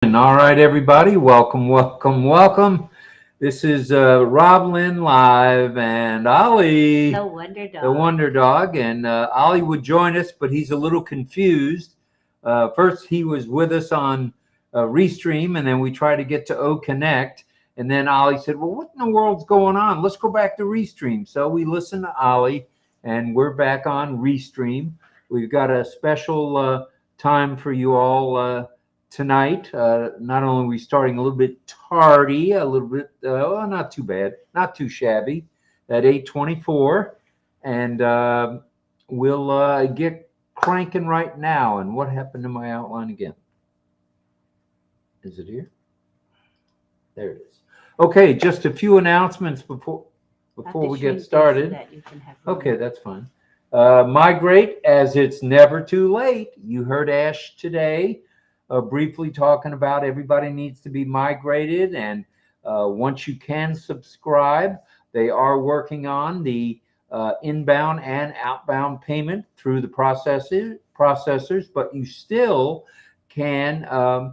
All right, everybody, welcome. This is RobLynn live and Ollie, The Wonder the Dog. Wonder Dog, and Ollie would join us, but he's a little confused. First, he was with us on Restream, and then we tried to get to O Connect, and then Ollie said, "Well, what in the world's going on? Let's go back to Restream." So we listened to Ollie, and we're back on Restream. We've got a special time for you all. Tonight. Not only are we starting a little bit tardy, a little bit, well, not too bad, not too shabby, at 8:24, and we'll get cranking right now. And what happened to my outline again? Is it here? There it is. Okay, just a few announcements before we get started. Okay, that's fine. Migrate as it's never too late. You heard Ash today. Briefly talking about everybody needs to be migrated, and once you can subscribe, they are working on the inbound and outbound payment through the processors, but you still can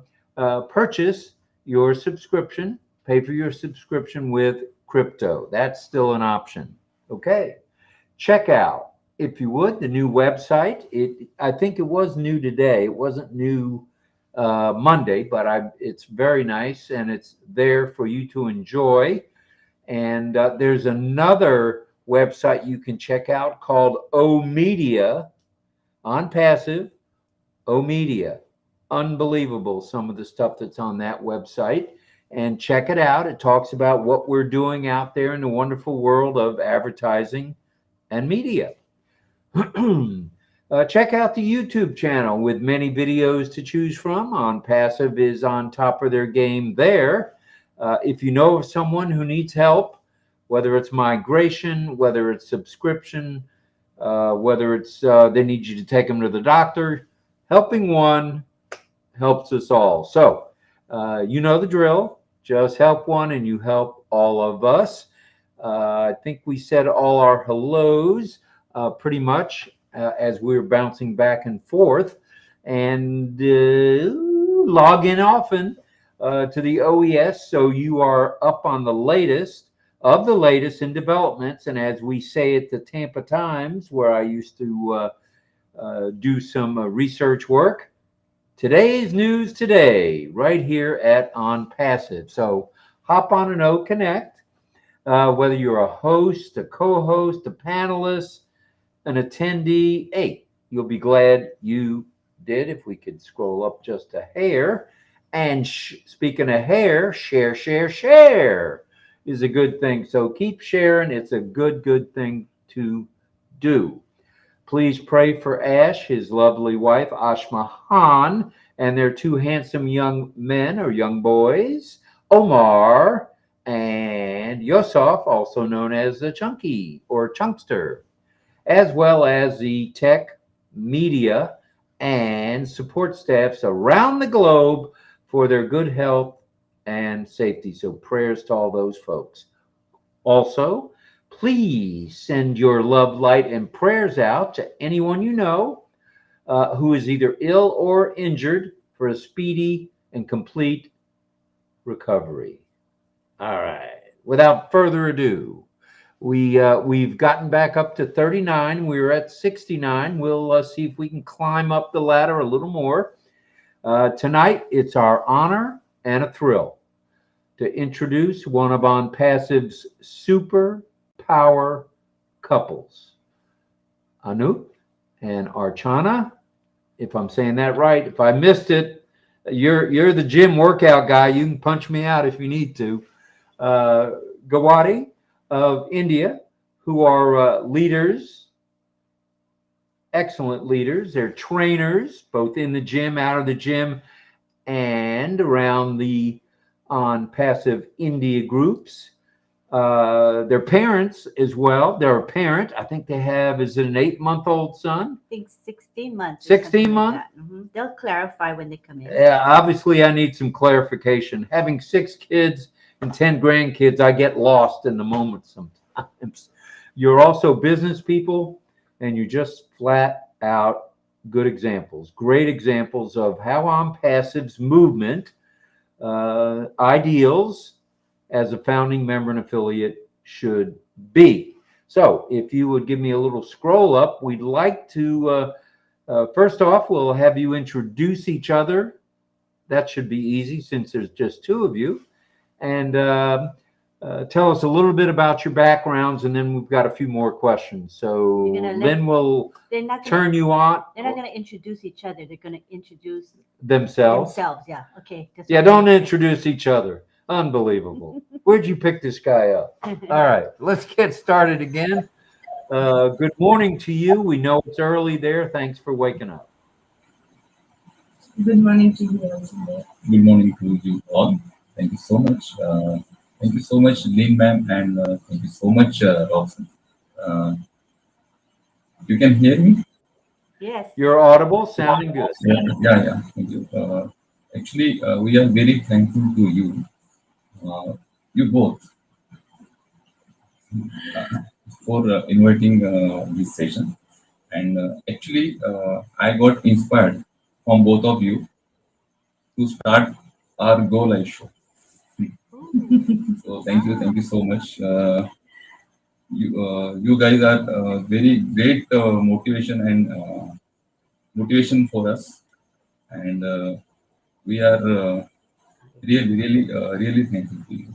purchase your subscription, pay for your subscription with crypto. That's still an option. Okay, check out, if you would, the new website. I think it was new today. It wasn't new Monday, but it's very nice and it's there for you to enjoy. And there's another website you can check out called O Media on Passive. O Media, unbelievable some of the stuff that's on that website. And check it out. It talks about what we're doing out there in the wonderful world of advertising and media. Check out the YouTube channel with many videos to choose from. On Passive is on top of their game there. If you know of someone who needs help, whether it's migration, whether it's subscription, whether it's they need you to take them to the doctor, helping one helps us all. So you know the drill. Just help one and you help all of us. I think we said all our hellos pretty much. As we're bouncing back and forth, and log in often to the OES so you are up on the latest of the latest in developments. And as we say at the Tampa Times, where I used to do some research work, today's news today, right here at On Passive. So hop on and O Connect, whether you're a host, a co-host, a panelist, an attendee. Hey, you'll be glad you did. If we could scroll up just a hair. And speaking of hair, share is a good thing. So keep sharing. It's a good thing to do. Please pray for Ash, his lovely wife, Ashmahan, and their two handsome young men or young boys, Omar and Yosef, also known as the Chunky or Chunkster, as well as the tech, media, and support staffs around the globe for their good health and safety. So prayers to all those folks. Also, please send your love, light, and prayers out to anyone you know who is either ill or injured for a speedy and complete recovery. All right. Without further ado, we've gotten back up to 39. We were at 69. We'll see if we can climb up the ladder a little more. Tonight, it's our honor and a thrill to introduce one of On Passive's super power couples, Anup and Archana. If I'm saying that right, if I missed it, you're the gym workout guy. You can punch me out if you need to. Gawande of India, who are leaders, excellent leaders. They're trainers, both in the gym, out of the gym, and around the On Passive India groups. Their parents as well. They're a parent. I think they have, is it an 8-month-old son? I think 16 months. 16 months? Like They'll clarify when they come in. Yeah, obviously I need some clarification. Having 6 kids and 10 grandkids, I get lost in the moment sometimes. You're also business people, and you're just flat out good examples, great examples of how On Passive's movement ideals as a founding member and affiliate should be. So if you would give me a little scroll up, we'd like to, first off, we'll have you introduce each other. That should be easy since there's just two of you. And tell us a little bit about your backgrounds, and then we've got a few more questions. So Lynn will turn you on. They're not going to introduce each other. They're going to introduce themselves. Yeah. Okay. Yeah, don't introduce each other. Unbelievable. Where'd you pick this guy up? All right, let's get started again. Good morning to you. We know it's early there. Thanks for waking up. Good morning to you. Good morning to you all. Thank you so much. Thank you so much, Lynn ma'am, and thank you so much, Robson. You can hear me? Yes. You're audible, sounding good. Yeah. Thank you. Actually, we are very thankful to you, you both, for inviting this session. And actually, I got inspired from both of you to start our Go Live show. So thank you so much. You guys are very great motivation for us, and we are really thankful to you.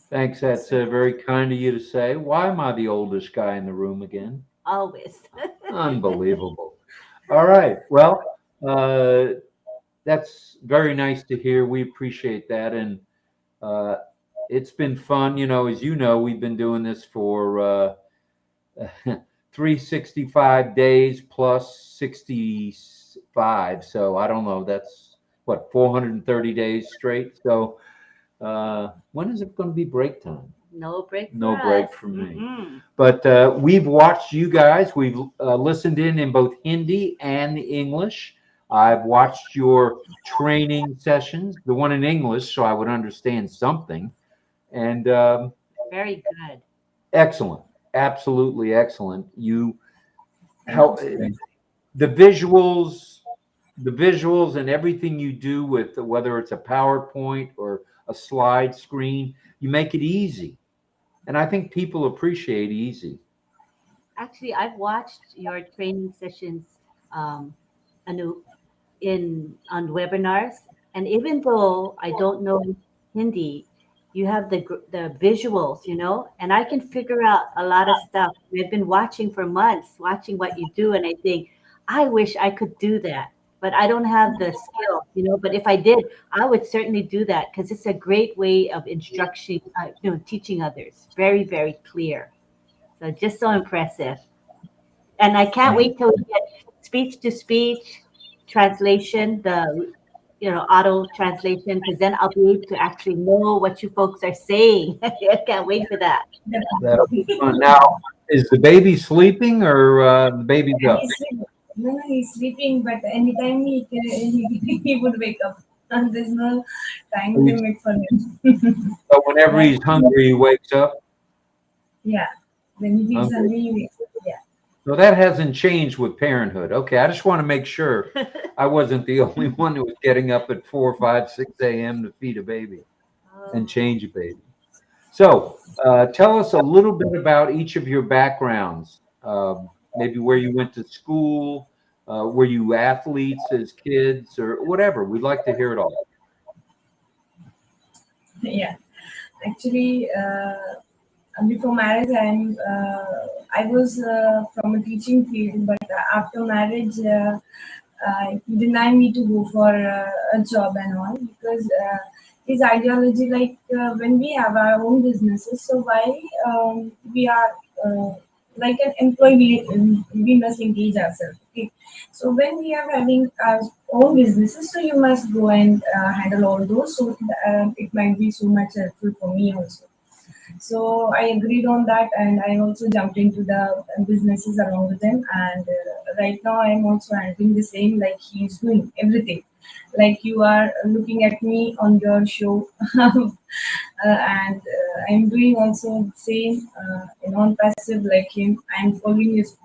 Thanks. That's very kind of you to say. Why am I the oldest guy in the room again? Always. Unbelievable. All right. Well, that's very nice to hear. We appreciate that. And it's been fun. As you know, we've been doing this for 365 days plus 65. So I don't know. That's what, 430 days straight. So when is it going to be break time? No break. No break for me. But we've watched you guys. We've listened in both Hindi and English. I've watched your training sessions, the one in English, so I would understand something. And very good. Excellent. Absolutely excellent. The visuals and everything you do with whether it's a PowerPoint or a slide screen, you make it easy. And I think people appreciate easy. Actually, I've watched your training sessions, Anup, on webinars, and even though I don't know Hindi, you have the visuals, and I can figure out a lot of stuff. I've been watching for months, watching what you do, and I think, I wish I could do that, but I don't have the skill, but if I did, I would certainly do that because it's a great way of instruction, teaching others. Very, very clear. So just so impressive. And I can't wait till we get speech to speech translation, the auto translation, because then I'll be able to actually know what you folks are saying. I can't wait for that. That'll be fun. Now, is the baby sleeping or the baby's up? No, he's sleeping, but anytime he would wake up. And there's no time limit for him. But whenever he's hungry, he wakes up? Yeah. When he feels hungry, he wakes up. Yeah. So that hasn't changed with parenthood. Okay, I just want to make sure I wasn't the only one who was getting up at 4, 5, 6 a.m. to feed a baby and change a baby. So tell us a little bit about each of your backgrounds, maybe where you went to school, were you athletes as kids or whatever. We'd like to hear it all. Yeah, actually, before marriage, I was from a teaching field, but after marriage, he denied me to go for a job and all because his ideology, like when we have our own businesses, so why we are like an employee, we must engage ourselves. Okay, so when we are having our own businesses, so you must go and handle all those. So it might be so much helpful for me also. So I agreed on that, and I also jumped into the businesses along with him. And right now, I'm also handling the same, like he's doing everything. Like you are looking at me on your show, and I'm doing also the same, non-passive like him. I'm following his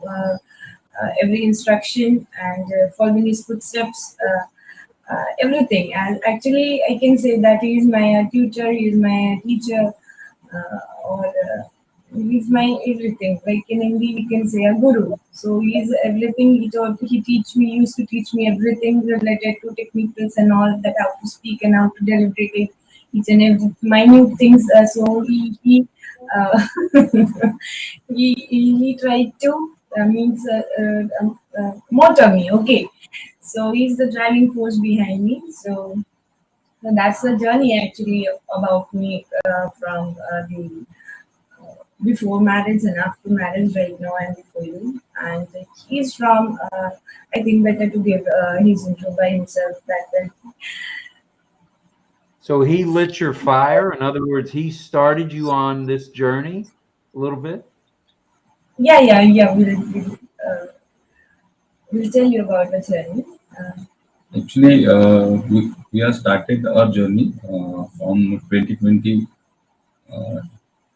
every instruction and following his footsteps. everything. And actually, I can say that he is my tutor, he is my teacher, or he's my everything. Like in Hindi, we can say a guru. So he's everything. He used to teach me everything related to technicals and all that, how to speak and how to deliberate it, each and every minute things. So he uh, he tried to means motor me. Okay, so he's the driving force behind me. So that's the journey actually about me from the before marriage and after marriage right now and before you. And he's from, I think better to give his intro by himself that So he lit your fire. In other words, he started you on this journey a little bit. yeah, we'll tell you about the journey. Actually, we have started our journey from 2020 uh,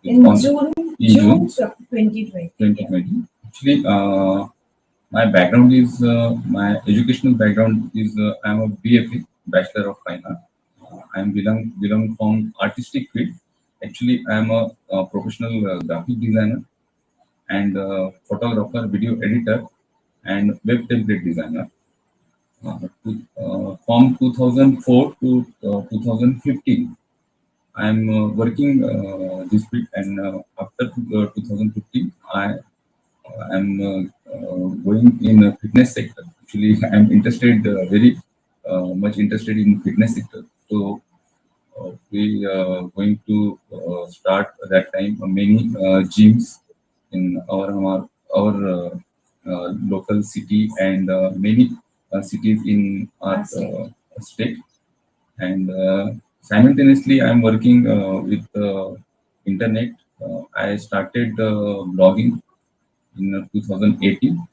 In on- June in June 2020. 2020. Actually, my background is my educational background is I'm a BFA, Bachelor of Fine Art. I'm belong from artistic field. Actually, I'm a professional graphic designer and photographer, video editor, and web template designer. From 2004 to 2015, I'm working this field, and after 2015, I am going in a fitness sector. Actually, I'm interested, very much interested in fitness sector. So we going to start at that time many gyms in our local city and many cities in our state. And simultaneously, I'm working with internet. I started blogging in 2018,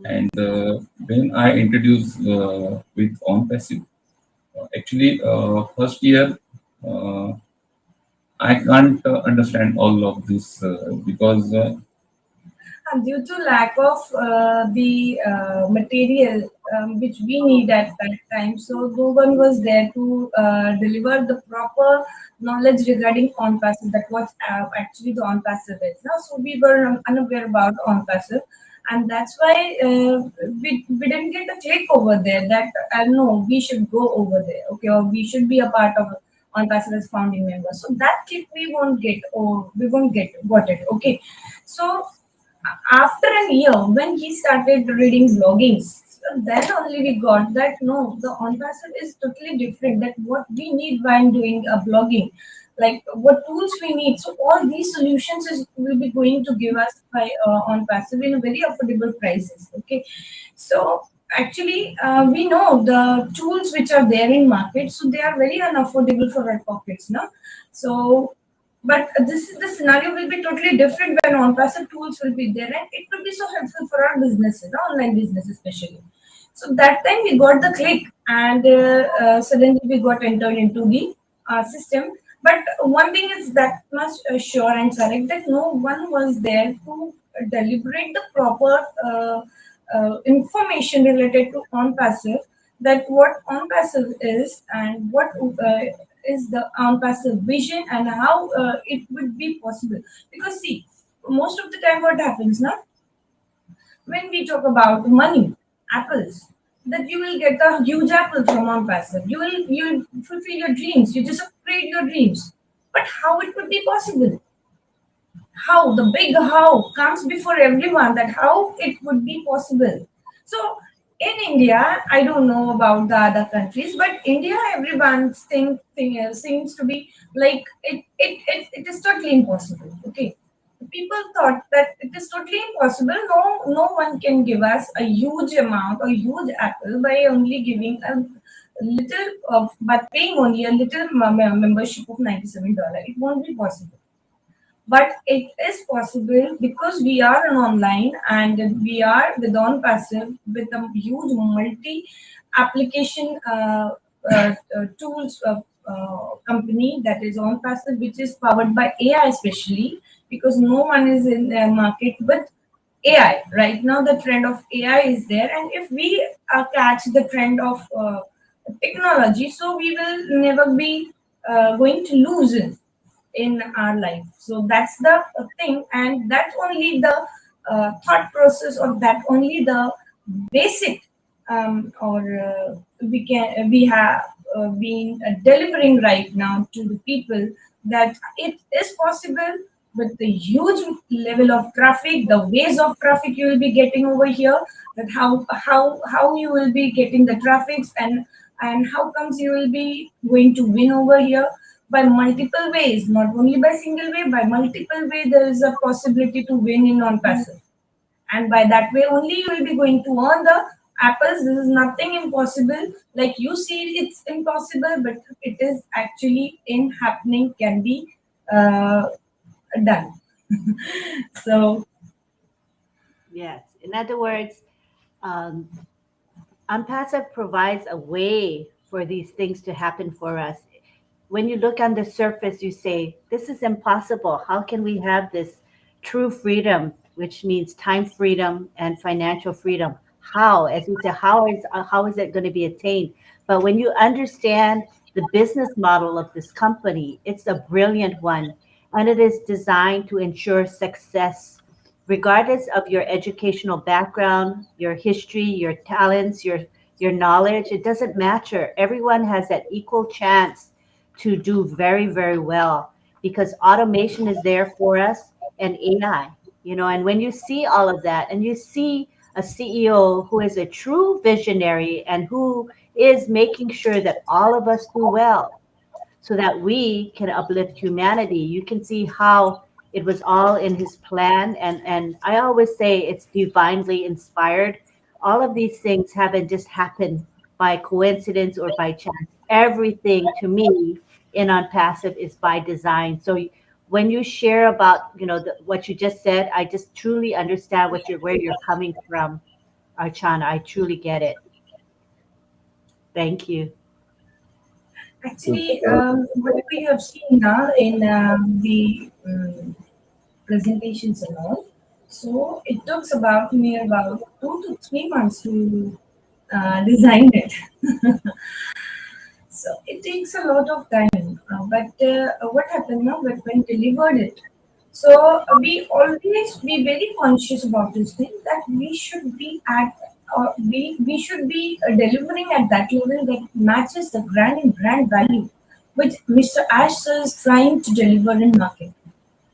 and when I introduced with on passive, actually first year I can't understand all of this because And due to lack of the material which we need at that time, so no one was there to deliver the proper knowledge regarding on passive. That what actually the on passive is. Now, so we were unaware about on passive, and that's why we didn't get a click over there that no, we should go over there, okay, or we should be a part of on passive as founding member. So that click we won't get, or we won't get got it, okay. So after a year when he started reading bloggings, so then only we got that no, the on passive is totally different, that what we need when doing a blogging, like what tools we need. So all these solutions will be going to give us by on passive in a very affordable prices, okay. So actually we know the tools which are there in market, so they are very unaffordable for our pockets, no. So but this is the scenario will be totally different when on-passive tools will be there, and it will be so helpful for our businesses, online business especially. So that time we got the click, and suddenly we got entered into the system. But one thing is that much sure and correct, that no one was there to deliberate the proper information related to on-passive, that what on-passive is and what is the on-passive vision and how it would be possible. Because see, most of the time what happens now, when we talk about money, apples, that you will get a huge apple from on-passive. You will fulfill your dreams. You just upgrade your dreams. But how it would be possible? How the big how comes before everyone, that how it would be possible. So in India, I don't know about the other countries, but India, everyone's thing seems to be like it is totally impossible, okay. People thought that it is totally impossible. No one can give us a huge amount or huge apple by only giving a little of, but paying only a little membership of $97. It won't be possible, but it is possible because we are an online, and we are with on passive with a huge multi application tools company, that is on passive, which is powered by AI especially, because no one is in the market with AI right now. The trend of AI is there, and if we catch the trend of technology, so we will never be going to lose in our life. So that's the thing, and that's only the thought process, or that only the basic, or we have been delivering right now to the people, that it is possible. But the huge level of traffic, the ways of traffic you will be getting over here, that how you will be getting the traffics, and how comes you will be going to win over here by multiple ways, not only by single way, by multiple way. There is a possibility to win in non-passive, and by that way only you will be going to earn the apples. This is nothing impossible, like you see it's impossible, but it is actually in happening, can be uh, done. So Yes. In other words, um, Unpassive provides a way for these things to happen for us. When you look on the surface, you say, this is impossible. How can we have this true freedom, which means time freedom and financial freedom? How, as you said, how is it going to be attained? But when you understand the business model of this company, it's a brilliant one, and it is designed to ensure success regardless of your educational background, your history, your talents, your knowledge. It doesn't matter. Everyone has that equal chance to do very, very well because automation is there for us and AI, and when you see all of that and you see a CEO who is a true visionary and who is making sure that all of us do well so that we can uplift humanity, you can see how it was all in his plan. And I always say it's divinely inspired. All of these things haven't just happened by coincidence or by chance. Everything to me in On Passive is by design. So when you share about what you just said, I just truly understand where you're coming from, Archana. I truly get it. Thank you. actually, what we have seen now in the presentations and all, so it took about me about 2 to 3 months to design it. So it takes a lot of time. But what happened now? But when delivered it, so we always be very conscious about this thing, that we should be at, we should be delivering at that level that matches the brand value which Mr. Ash is trying to deliver in market.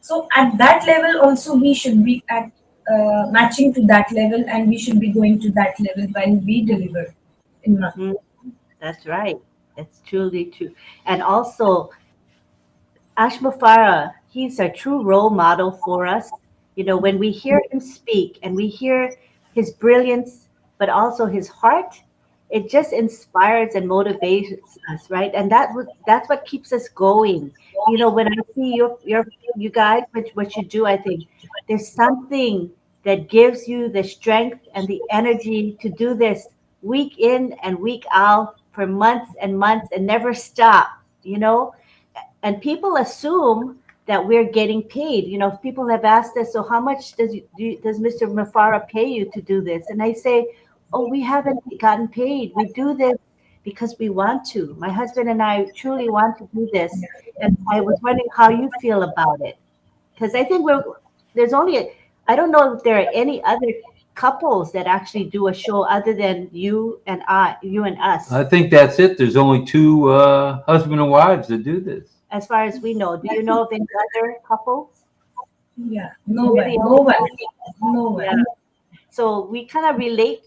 So at that level also we should be at matching to that level, and we should be going to that level when we deliver in market. Mhm. That's right. That's truly true. And also, Ashmafara, he's a true role model for us. When we hear him speak and we hear his brilliance, but also his heart, it just inspires and motivates us, right? And that's what keeps us going. When I see you guys, what you do, I think there's something that gives you the strength and the energy to do this week in and week out for months and months and never stop, you know? And people assume that we're getting paid. People have asked us, so how much does Mr. Mafara pay you to do this? And I say, oh, we haven't gotten paid. We do this because we want to. My husband and I truly want to do this. And I was wondering how you feel about it. Because I think there's only, I don't know if there are any other couples that actually do a show other than you and us. I think that's it. There's only two husband and wives that do this. As far as we know. Do you know of any other couples? Yeah, no We're one, the no only one, no one. Yeah. So we kind of relate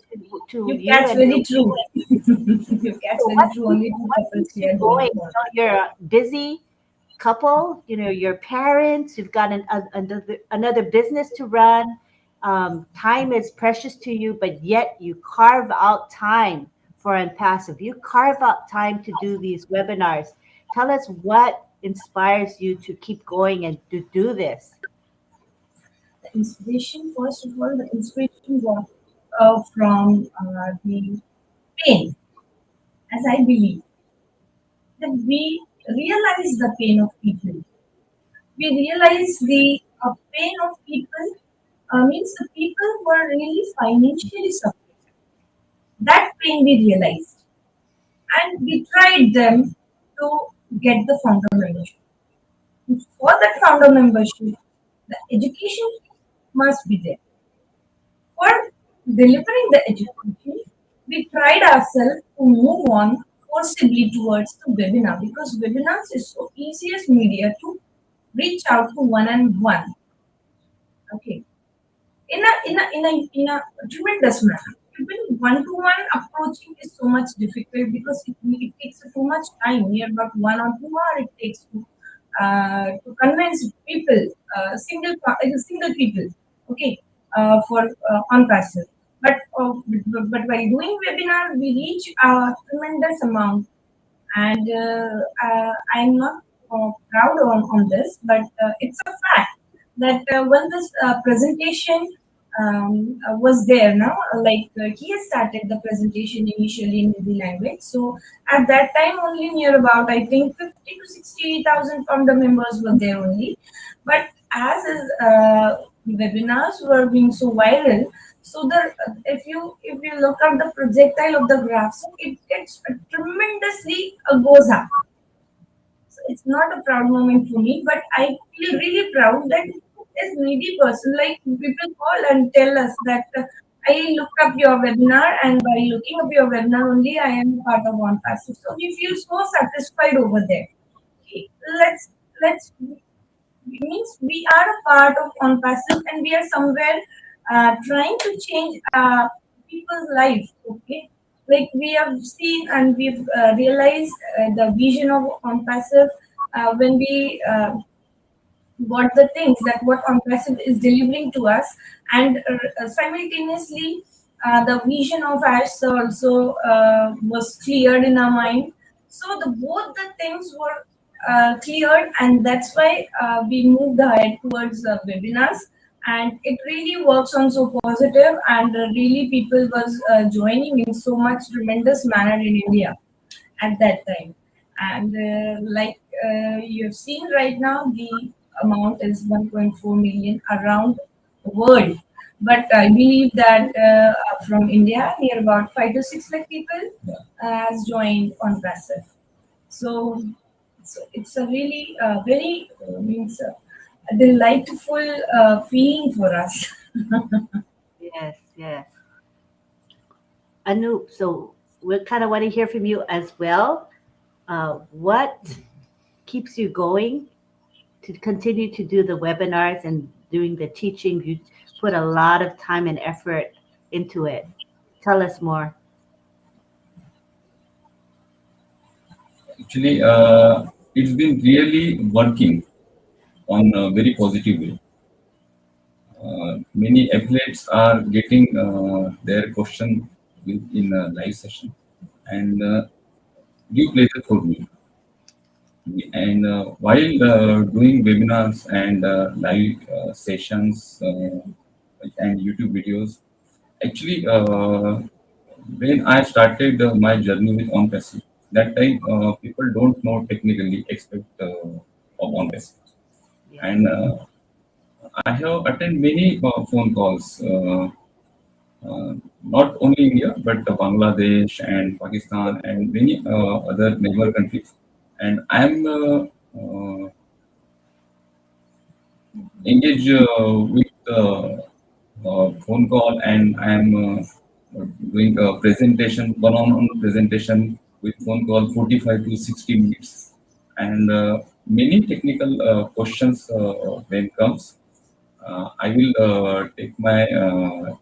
to You you catch and very true. You catch so very true. Only two what couples keeps you here going? doing one. You're a busy couple. Your parents. You've got another business to run. Time is precious to you, but yet you carve out time for Unpassive. You carve out time to do these webinars. Tell us what inspires you to keep going and to do this. The inspiration, first of all, the inspiration was from the pain, as I believe that we realize the pain of people. We realize the pain of people, means the people who are really financially suffering. That pain we realized, and we tried them to get the founder membership. For that founder membership, the education must be there. For delivering the education, we tried ourselves to move on forcibly towards the webinar because webinars is so easiest media to reach out to one and one. Okay, in a tremendous manner. Even one-to-one approaching is so much difficult because it takes too much time. Near about 1 or 2 hours it takes to convince people, single people, okay, for on passive. But while doing webinar, we reach a tremendous amount, and I'm not proud on this, but it's a fact that when this presentation was there now, he has started the presentation initially in Hindi language. So at that time, only near about I think 50 to 60,000 from the members were there only. But as his webinars were being so viral, so the if you look at the projectile of the graph, so it gets tremendously goes up. So it's not a proud moment for me, but I feel really proud that as needy person, like people call and tell us that I looked up your webinar, and by looking up your webinar only, I am part of One Passive. So we feel so satisfied over there. Okay, let's means we are a part of On Passive, and we are somewhere trying to change people's life. Okay, like we have seen and we've realized the vision of On Passive when we got the things that what Compressive is delivering to us, and simultaneously the vision of Ash also was cleared in our mind. So the both the things were cleared, and that's why we moved ahead towards webinars. And it really works on so positive, and really people was joining in so much tremendous manner in India at that time. And you've seen right now, the amount is 1.4 million around the world. But I believe that from India, near about 5 to 6 lakh people has joined on passive. So it's a really very means a delightful feeling for us. Yes, yes. Anup, so we kind of want to hear from you as well. What keeps you going to continue to do the webinars and doing the teaching? You put a lot of time and effort into it. Tell us more. Actually, it's been really working on a very positive way. Many athletes are getting their question in a live session, and give pleasure for me. And while doing webinars and live sessions and YouTube videos, actually, when I started my journey with OnPassive, that time people don't know technically aspect of OnPassive, Yeah. and I have attended many phone calls. Not only India, but Bangladesh and Pakistan and many other neighbor countries. And I'm engaged with phone call, and I'm doing a presentation, one-on-one presentation with phone call 45 to 60 minutes. And many technical questions when comes, I will take my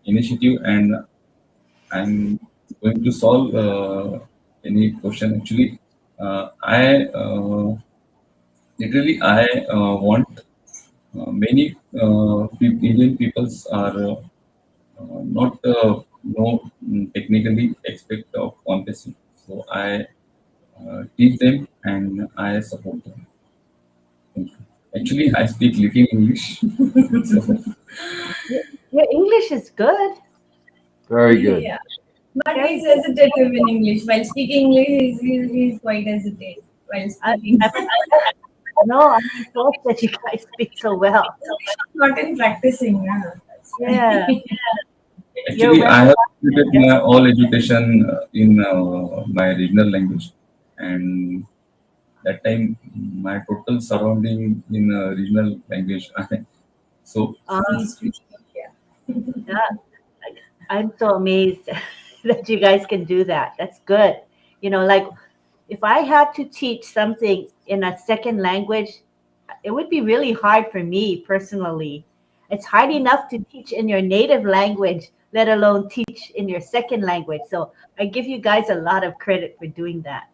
initiative, and I'm going to solve any question. Actually, I literally I want many Indian peoples are not know technically expect of contesting. So I teach them and I support them. Thank you. Actually, I speak little English. So, Your English is good. Very good. Yeah. But he's hesitative in English. While speaking English, he's quite hesitate while speaking. No, I'm impressed that you guys speak so well. Not in practicing. That's Yeah. right. Actually, I have completed my all education in my regional language, and that time my total surrounding in regional language. So Please speak. Yeah. yeah, I'm so amazed that you guys can do that. That's good. Like if I had to teach something in a second language, it would be really hard for me personally. It's hard enough to teach in your native language, let alone teach in your second language. So I give you guys a lot of credit for doing that.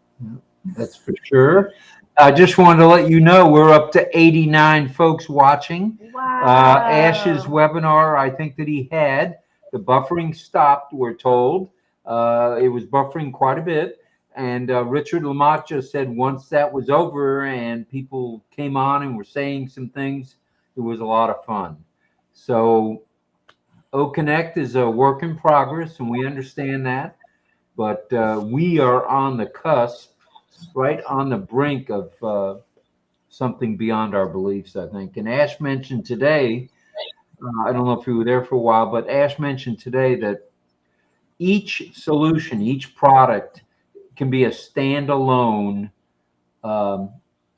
That's for sure. I just wanted to let you know we're up to 89 folks watching. Wow. Ash's webinar, I think that he had, the buffering stopped, we're told. It was buffering quite a bit. And Richard Lamont just said once that was over and people came on and were saying some things, it was a lot of fun. So O-Connect is a work in progress, and we understand that. But we are on the cusp, right on the brink of something beyond our beliefs, I think. And Ash mentioned today, I don't know if you were there for a while, but Ash mentioned today that each solution, each product can be a standalone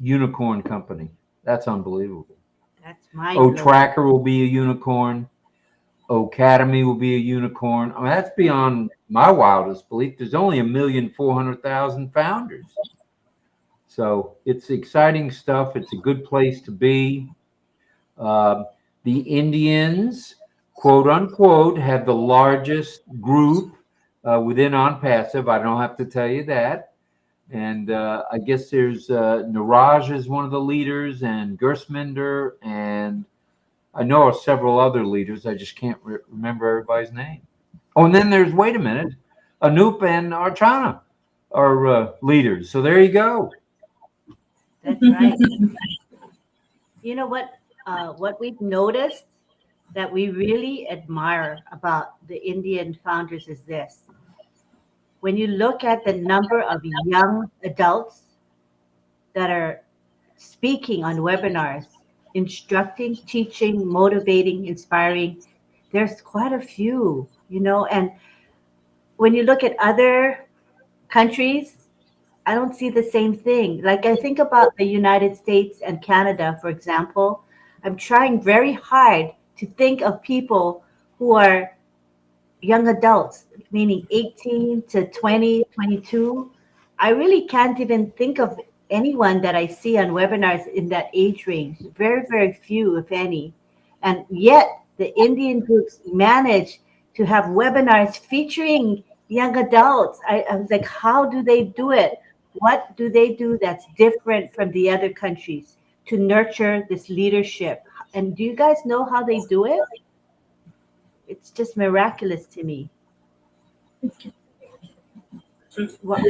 unicorn company. That's unbelievable. That's my O-Tracker will be a unicorn. O-Academy will be a unicorn. I mean, that's beyond my wildest belief. There's only 1,400,000 founders. So it's exciting stuff. It's a good place to be. The Indians, quote unquote, have the largest group within OnPassive. I don't have to tell you that. And I guess there's Niraj is one of the leaders, and Gersminder, and I know several other leaders. I just can't remember everybody's name. Oh, and then there's, wait a minute, Anup and Archana are leaders. So there you go. That's right. You know what we've noticed that we really admire about the Indian founders is this. When you look at the number of young adults that are speaking on webinars, instructing, teaching, motivating, inspiring, there's quite a few, and when you look at other countries, I don't see the same thing. Like I think about the United States and Canada, for example. I'm trying very hard to think of people who are young adults, meaning 18 to 20, 22. I really can't even think of anyone that I see on webinars in that age range. Very, very few, if any. And yet the Indian groups manage to have webinars featuring young adults. I was like, how do they do it? What do they do that's different from the other countries to nurture this leadership? And do you guys know how they do it? It's just miraculous to me. What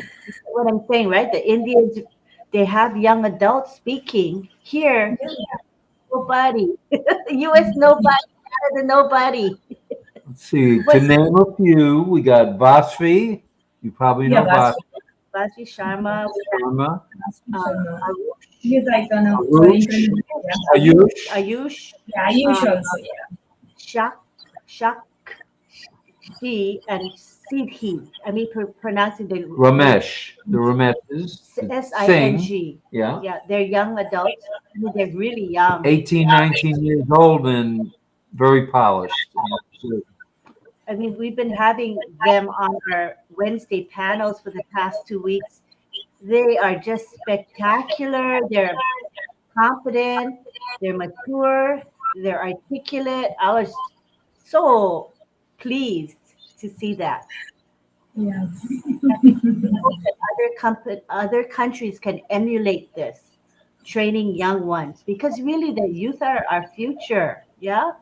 I'm saying, right? The Indians, they have young adults speaking. Here, nobody. US, nobody. Canada, nobody. Let's see. To name a few, we got Vasvi. You probably know Vasvi. Vasvi Sharma. Sharma. He's like on a Ayush. Ayush. Yeah, Ayush also, yeah. Shakti and Siddhi. I mean, pronouncing the Ramesh. The Rameshes. Sing. Yeah. Yeah, they're young adults. I mean, they're really young. 18, 19 years old and very polished. I mean, we've been having them on our Wednesday panels for the past 2 weeks. They are just spectacular. They're confident. They're mature. They're articulate. I was so pleased to see that. Yeah. Other countries can emulate this, training young ones, because really the youth are our future. Yeah,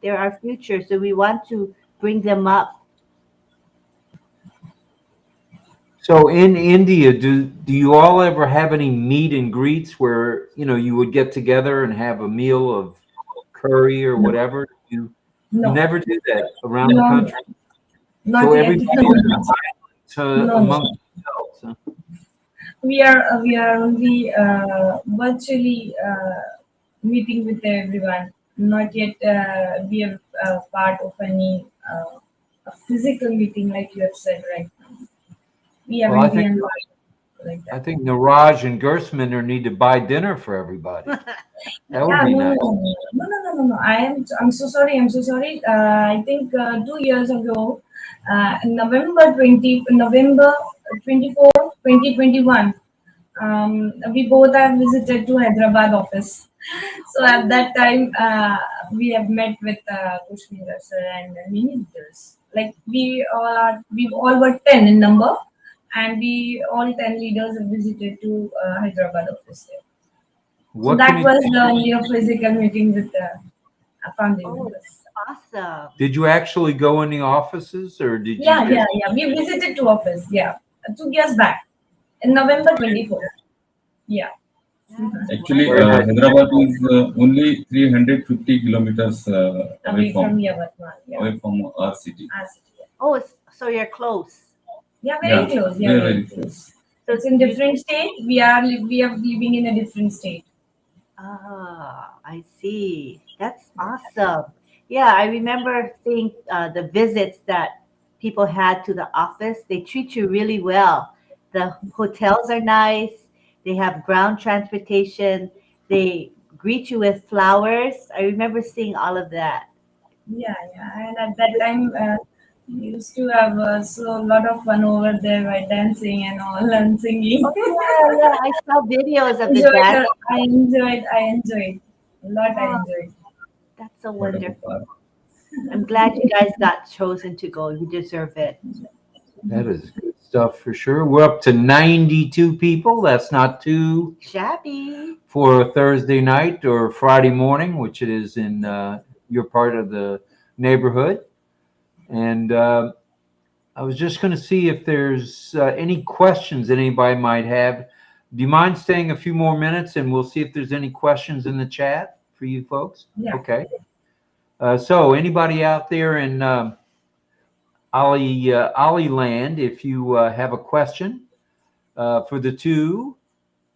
they're our future. So we want to bring them up. So in India, do you all ever have any meet and greets where you would get together and have a meal of curry or whatever? You never do that around the country. So everybody among themselves. Huh? We are only virtually meeting with everyone. Not yet we are part of any a physical meeting like you have said right now. We Well, haven't been like I that. think Niraj and Gersman need to buy dinner for everybody. That would Yeah, be no, nice. no. I'm so sorry. I'm so sorry. I think 2 years ago, November 24, 2021, we both have visited to Hyderabad office. So at that time, we have met with Kushmir sir and many leaders. Like we all were 10 in number, and we all 10 leaders have visited to Hyderabad office. So What can that you was the only a physical meeting with the family Oh, members. awesome. did you actually go in the offices or did you Yeah, just yeah. We visited to office. Yeah, 2 years back in November 24. Yeah. That's Actually, Very nice. Hyderabad is only 350 kilometers Away from Yavatmal. Yeah. away from our city. Our city, yeah. Oh, so you're close. Yeah, very Yeah, close. Yeah, very, very very close. close. So It's in different state. We are living in a different state. I see. That's awesome. Yeah, I remember seeing the visits that people had to the office. They treat you really well. The hotels are nice. They have ground transportation. They greet you with flowers. I remember seeing all of that. Yeah, yeah. And at that time, we used to have so a lot of fun over there by dancing and all and singing. Oh yeah, yeah. I saw videos of the enjoyed. dance. I enjoyed. A lot. I Oh, enjoyed. that's so What wonderful. about I'm glad you guys got chosen to go. You deserve it. That is good stuff for sure. We're up to 92 people. That's not too Shabby. for a Thursday night or Friday morning, which it is in your part of the neighborhood. And I was just going to see if there's any questions that anybody might have. Do you mind staying a few more minutes and we'll see if there's any questions in the chat for you folks? Yeah. Okay. So anybody out there in Ollie land, if you have a question for the two,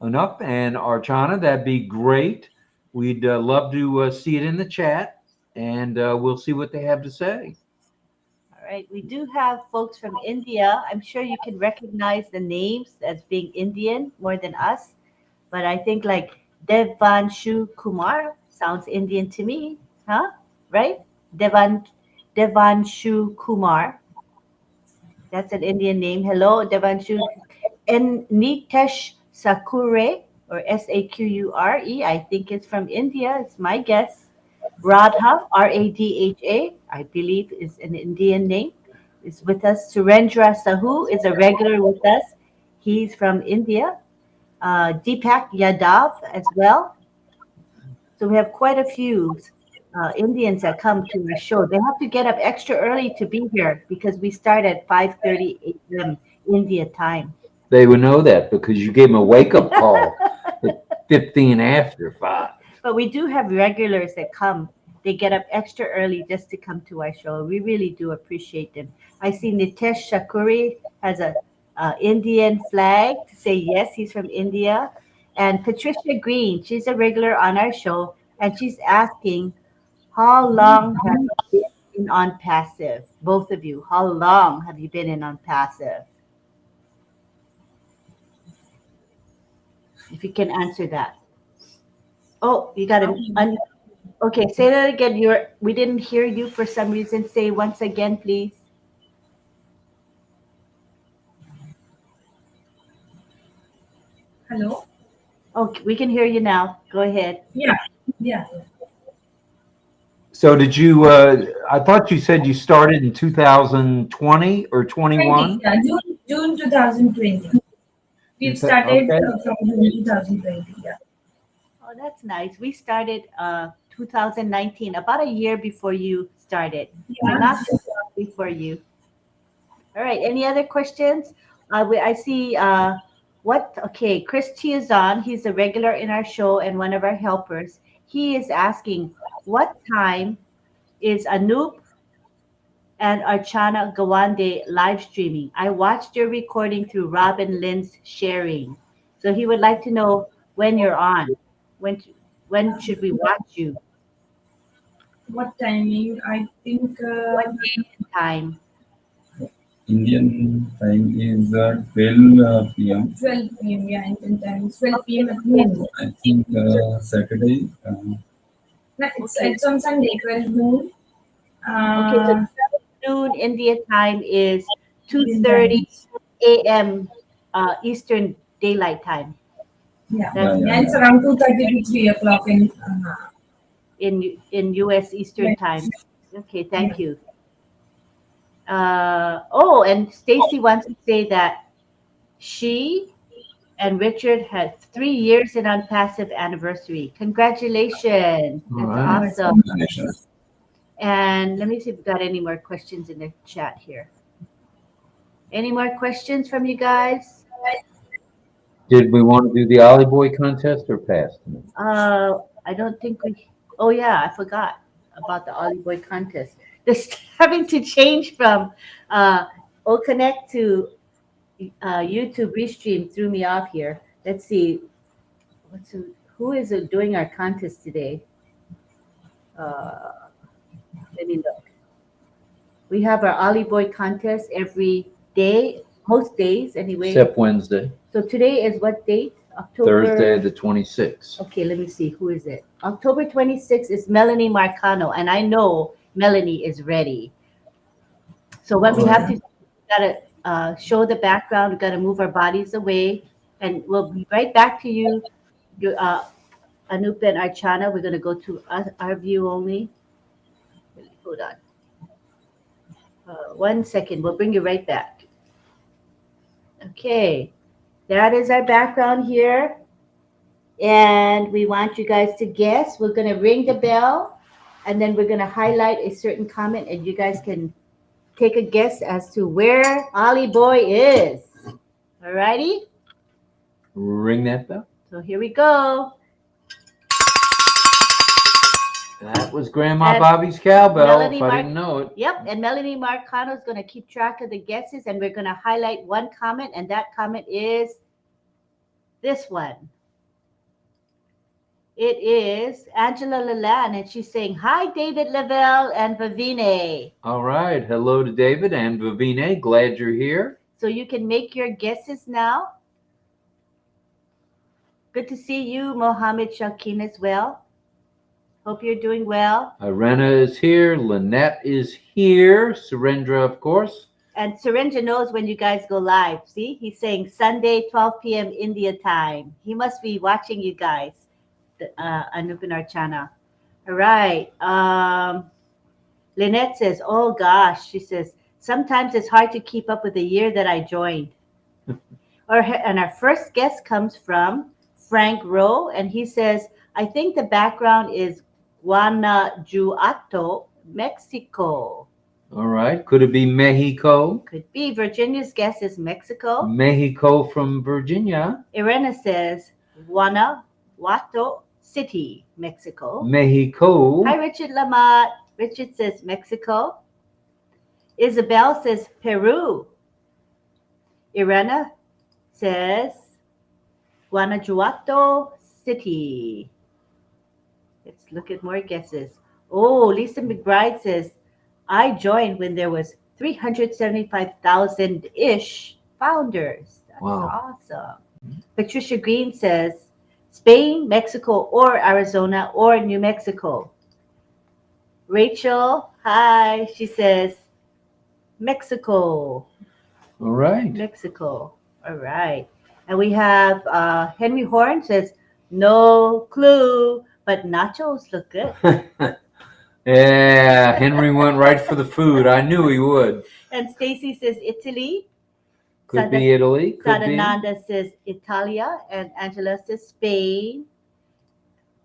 Anup and Archana, that'd be great. We'd love to see it in the chat, and we'll see what they have to say. All right. We do have folks from India. I'm sure you can recognize the names as being Indian more than us. But I think like Devanshu Kumar sounds Indian to me. Huh? Right? Devanshu Kumar. That's an Indian name. Hello, Devanshu. And Nitesh Sakure, or Saqure, I think it's from India. It's my guess. Radha, Radha, I believe is an Indian name, is with us. Surendra Sahu is a regular with us. He's from India. Deepak Yadav as well. So we have quite a few Indians that come to our show. They have to get up extra early to be here because we start at 5:30 a.m. India time. They would know that because you gave them a wake-up call at 15 after 5. But we do have regulars that come. They get up extra early just to come to our show. We really do appreciate them. I see Nitesh Shakuri has a Indian flag to say yes, he's from India. And Patricia Green, she's a regular on our show, and she's asking, how long have you been in on passive? Both of you, how long have you been in on passive? If you can answer that. Oh, you got to. Okay, say that again. We didn't hear you for some reason. Say once again, please. Hello. Okay, we can hear you now. Go ahead. Yeah. Yeah. So did you, I thought you said you started in 2020 or 21? Yeah, June 2020. We've started Okay. from June 2020. Yeah. Oh, that's nice. We started 2019, about a year before you started. So Yeah. not too long before you. All right. Any other questions? I see okay, Chris Chiazon, he's a regular in our show and one of our helpers. He is asking, what time is Anup and Archana Gawande live streaming? I watched your recording through RobLynn's sharing. So he would like to know when you're on. When should we watch you? What timing? I think What day and time? Indian time is 12 p.m. 12 p.m. Yeah, Indian time. It's 12 p.m. at noon. I think Saturday. No, it's on Sunday, 12 noon. Okay, so Uh, noon India time is Indian 2:30 time. a.m. Eastern Daylight Time. Yeah. That's Yeah, it's around 2:30 to 3 o'clock in U.S. Eastern right. Time. Okay, Yeah. thank you. Oh, and Stacy wants to say that she and Richard had 3 years in Unpassive anniversary. Congratulations. All That's right. awesome. Congratulations. And let me see if we've got any more questions in the chat here. Any more questions from you guys? Did we want to do the Ollie Boy contest or pass? I don't think we. Oh yeah, I forgot about the Ollie Boy contest. This having to change from Connect to YouTube restream threw me off here. Let's see, who is doing our contest today? Let me look. We have our Ollie Boy contest every day, most days anyway. Except Wednesday, So today is what date? October. Thursday the 26th. Okay, let me see. Who is it? October 26th is Melanie Marcano, and I know Melanie is ready. So what we have to do, we gotta show the background. We gotta move our bodies away, and we'll be right back to you. Your Anup and Archana. We're gonna go to our view only. Hold on. 1 second. We'll bring you right back. Okay, that is our background here. And we want you guys to guess. We're going to ring the bell, and then we're going to highlight a certain comment, and you guys can take a guess as to where Ollie Boy is. All righty? Ring that bell. So here we go. That was Grandma And Bobby's cowbell, Melanie if I didn't know it. Yep, and Melanie Marcano is going to keep track of the guesses, and we're going to highlight one comment, and that comment is this one. It is Angela Lalan, and she's saying, "Hi, David Lavelle and Vavine." All right. Hello to David and Vavine. Glad you're here. So you can make your guesses now. Good to see you, Mohammed Shakin, as well. Hope you're doing well. Irena is here. Lynette is here. Surendra, of course. And Surendra knows when you guys go live. See, he's saying Sunday, 12 p.m. India time. He must be watching you guys. Anup and Archana. All right. Lynette says, "Oh gosh," she says, "sometimes it's hard to keep up with the year that I joined." And our first guest comes from Frank Rowe, and he says, "I think the background is Guanajuato, Mexico." All right. Could it be Mexico? Could be. Virginia's guess is Mexico. Mexico from Virginia. Irena says Guanajuato City, Mexico. Mexico. Hi, Richard Lamotte. Richard says Mexico. Isabel says Peru. Irena says Guanajuato City. Let's look at more guesses. Oh, Lisa McBride says, "I joined when there was 375,000-ish founders." That's Wow. awesome. Patricia Green says, "Spain, Mexico, or Arizona, or New Mexico." Rachel, hi. She says, Mexico. All right. Mexico. All right. And we have Henry Horn says, "No clue, but nachos look good." Yeah, Henry went right for the food. I knew he would. And Stacy says Italy. Could be Italy. Could be. Sadananda says Italia. And Angela says Spain.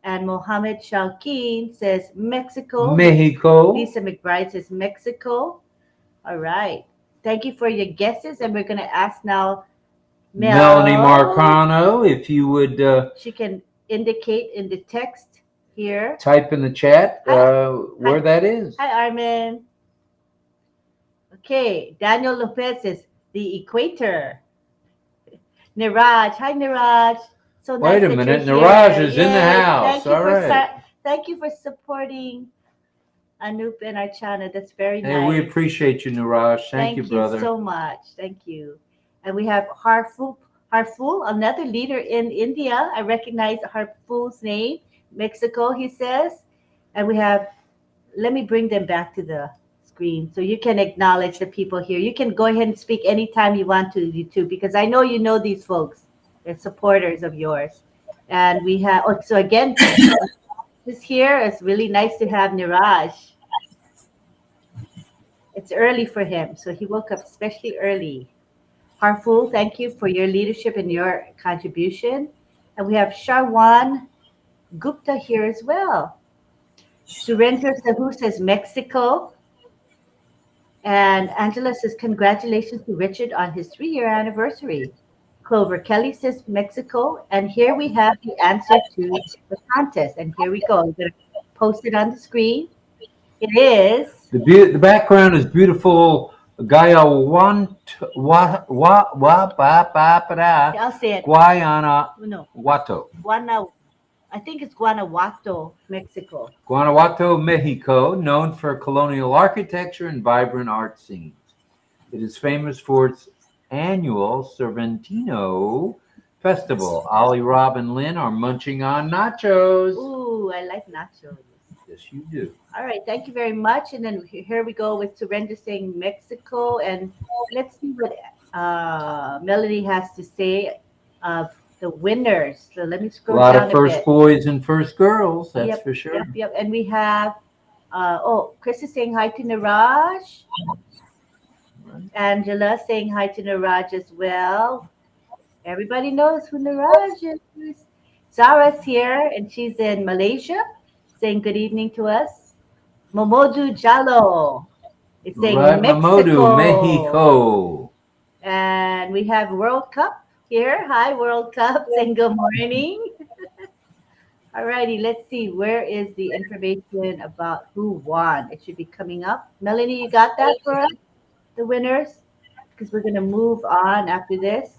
And Mohammed Shalkeen says Mexico. Mexico. Lisa McBride says Mexico. All right. Thank you for your guesses. And we're going to ask now Melanie Marcano, if you would she can indicate in the text here. type in the chat where Hi. that is. Hi, Armin. Okay. Daniel Lopez says the equator. Niraj. Hi, Niraj. So nice. Wait a that minute. you're Niraj here. is in the Yay. house. All right. Thank you for supporting Anup and Archana. That's very Hey, nice. we appreciate you, Niraj. Thank you, brother. so much. Thank you. And we have Harful, another leader in India. I recognize Harful's name. Mexico, he says. And we have, let me bring them back to the screen so you can acknowledge the people here. You can go ahead and speak anytime you want to, you two, because I know you know these folks. They're supporters of yours. And we have, oh, so again, this here. It's really nice to have Niraj. It's early for him, so he woke up especially early. Harful, thank you for your leadership and your contribution. And we have Sharwan Gupta here as well. Surendra Sahu says Mexico. And Angela says, congratulations to Richard on his 3-year anniversary. Clover Kelly says Mexico. And here we have the answer to the contest. And here we go. I'm going to post it on the screen. It is. The background is beautiful. Guyana I'll say it. No. Guanajuato. I think it's Guanajuato, Mexico. Guanajuato, Mexico, known for colonial architecture and vibrant art scenes. It is famous for its annual Cervantino Festival. Ollie, Rob, and Lynn are munching on nachos. Ooh, I like nachos. Yes, you do. All right, thank you very much. And then here we go with Surrender saying Mexico. And let's see what Melody has to say of the winners. So let me A scroll lot down of first a bit. boys and first girls, that's Yep, for sure. Yep. And we have, Chris is saying hi to Niraj. Angela saying hi to Niraj as well. Everybody knows who Niraj is. Zara's here, and she's in Malaysia, saying good evening to us. Momodu Jalo is saying Right, Mexico. Mamodu, Mexico. And we have World Cup here. Hi, World Cup, saying good morning. All righty, let's see. Where is the information about who won? It should be coming up. Melanie, you got that for us? The winners? Because we're going to move on after this.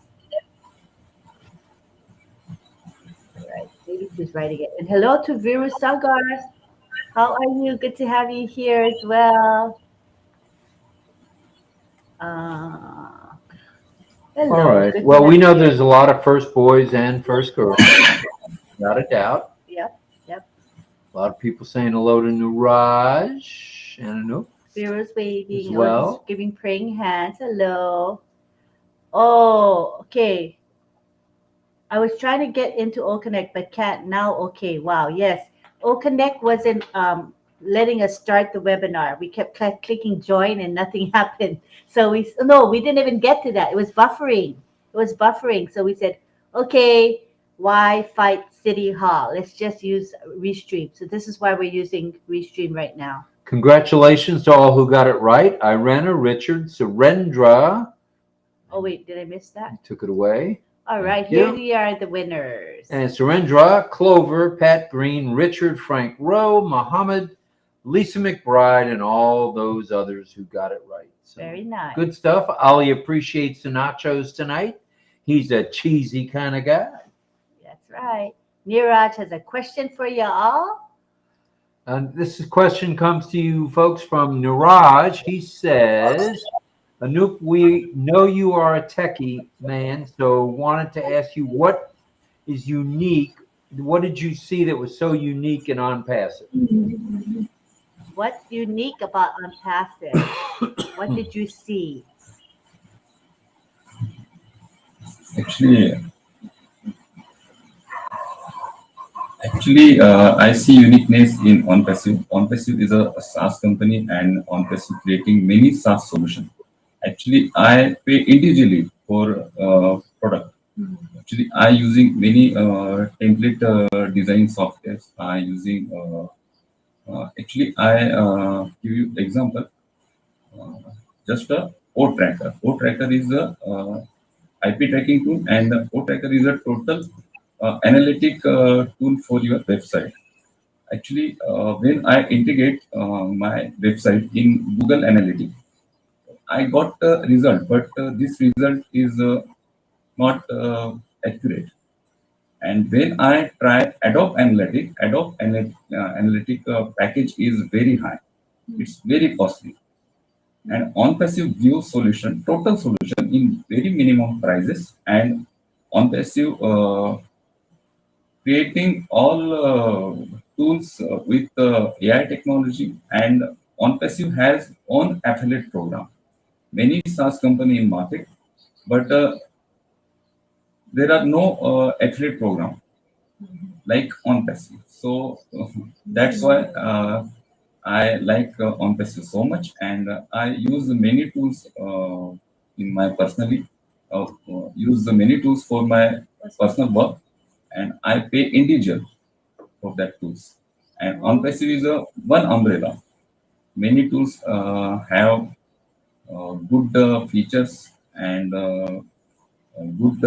All right, maybe she's writing it. And hello to Viru Sagar. How are you? Good to have you here as well. Hello. All right. Good to Well, have we you know here. there's a lot of first boys and first girls. Not a doubt. Yep. A lot of people saying hello to Niraj and Anup. Viru's waving. As well. Oh, just giving praying hands. Hello. Oh, okay. I was trying to get into OConnect, but can't now. Okay, wow, yes. OConnect wasn't letting us start the webinar. We kept clicking join and nothing happened. So we didn't even get to that. It was buffering. So we said, okay, why fight City Hall? Let's just use Restream. So this is why we're using Restream right now. Congratulations to all who got it right. Irena, Richard, Surendra. Oh, wait, did I miss that? You took it away. All right, Thank you. here we are, the winners. And Surendra, Clover, Pat Green, Richard, Frank Rowe, Muhammad, Lisa McBride, and all those others who got it right. So, Very nice. good stuff. Ollie appreciates the nachos tonight. He's a cheesy kind of guy. That's right. Niraj has a question for you all. And this question comes to you folks from Niraj. He says, Anup, we know you are a techie man, so wanted to ask you what is unique. What did you see that was so unique and unpassive? What's unique about Unpassive? What did you see? Actually, I see uniqueness in OnPassive. OnPassive is a SaaS company, and OnPassive creating many SaaS solutions. Actually, I pay individually for product. Actually, I using many template design softwares. I using actually I give you example. Just a O tracker. O tracker is a IP tracking tool, and the O tracker is a total analytic tool for your website. Actually, when I integrate my website in Google Analytics, I got a result, but this result is not accurate. And when I try Adobe Analytics package is very high. It's very costly. And on-passive gives solution, total solution in very minimum prices. And on-passive creating all tools with AI technology, and on-passive has own affiliate program. Many SaaS company in market, but there are no affiliate program like on-passive. So that's why I like on-passive so much, and I use many tools in my personally. Use the many tools for my personal work, and I pay individual for that tools. And on-passive is a one umbrella. Many tools have good features and good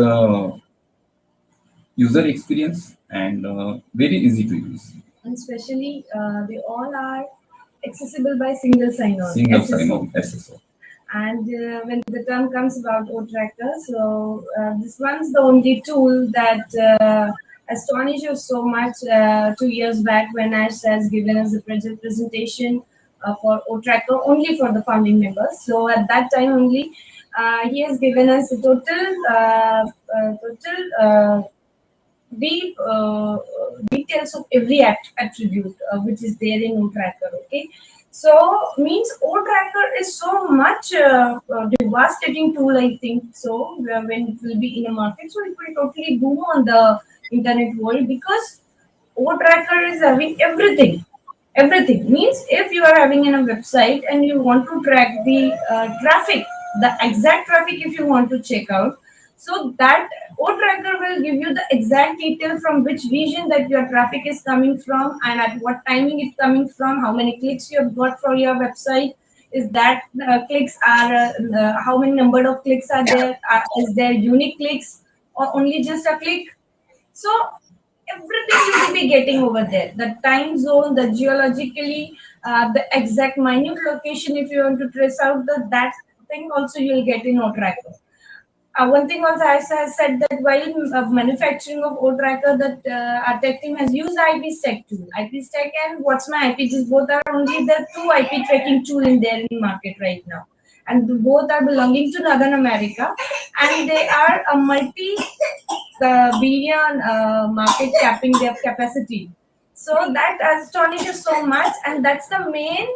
user experience, and very easy to use. And especially, they all are accessible by single sign-on. Single SSO. sign-on SSO. And when the term comes about O-Tracker, so this one's the only tool that astonished us so much 2 years back when Ash has given us a presentation for O-Tracker only for the founding members. So at that time only, he has given us a total deep details of every attribute which is there in O-Tracker. Okay, so means O-Tracker is so much devastating tool, I think so, when it will be in a market. So it will totally boom on the internet world, because O-Tracker is having everything. Everything means if you are having in a website and you want to track the traffic, the exact traffic, if you want to check out, so that O-Tracker will give you the exact detail from which region that your traffic is coming from, and at what timing it's coming from, how many clicks you have got for your website, is that clicks are how many number of clicks are there, is there unique clicks or only just a click. So everything you will be getting over there, the time zone, the geologically, the exact minute location, if you want to trace out that thing also you'll get in O-Tracker. One thing also I has said that while manufacturing of O-Tracker, that our tech team has used IP stack tool. IP stack and What's My IP, just both are only the two IP tracking tool in there in market right now, and both are belonging to Northern America, and they are a multi-billion market capping their capacity. So that astonishes so much, and that's the main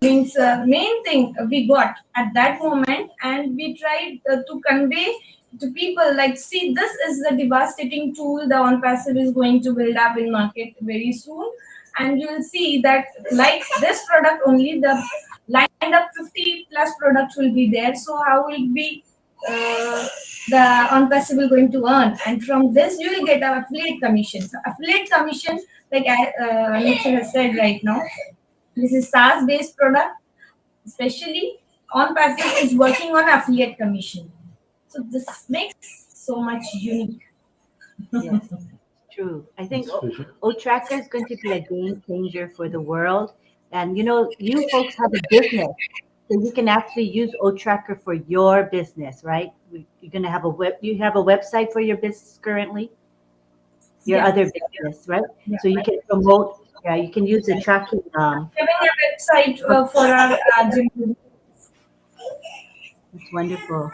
main thing we got at that moment, and we tried to convey to people like, see, this is the devastating tool the on-passive is going to build up in market very soon, and you will see that like this product only, the lined up 50 plus products will be there. So how will it be the on-passive will going to earn, and from this you will get an affiliate commission. So affiliate commission, like Anup has said right now, this is SaaS based product, especially on-passive is working on affiliate commission. So this makes so much unique. Yes, true. I think O-Tracker is going to be a game changer for the world. And you know, you folks have a business, so you can actually use O-Tracker for your business, right? You're going to have you have a website for your business currently, your other business, right? Yeah. So you can promote. Yeah, you can use the tracking. Having a website for our gym. It's wonderful.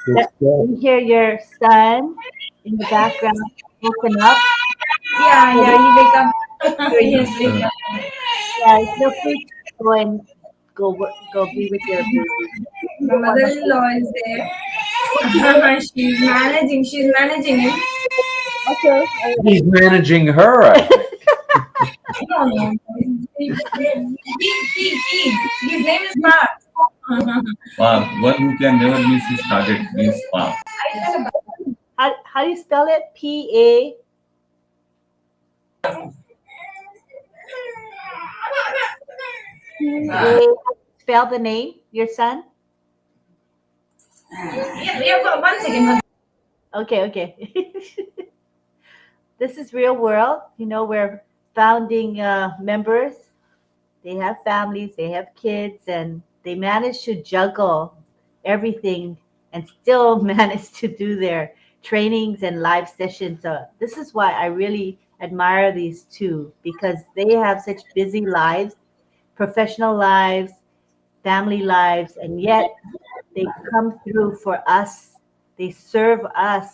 It's good. You hear your son in the background woken up. Yeah, he wake up. Yes, wake up. Yeah, feel free to go and go be with your baby. My mother-in-law is there. She's managing him. Okay. He's managing her, I think. No. His name is Mark. Park, one who can never miss his target means Park. How do you spell it? P-A. Spell the name, your son? Yeah, 1 second. Okay. This is real world. You know, we're founding members. They have families, they have kids, and they manage to juggle everything and still manage to do their trainings and live sessions. So this is why I really admire these two, because they have such busy lives professional lives, family lives, and yet they come through for us. They serve us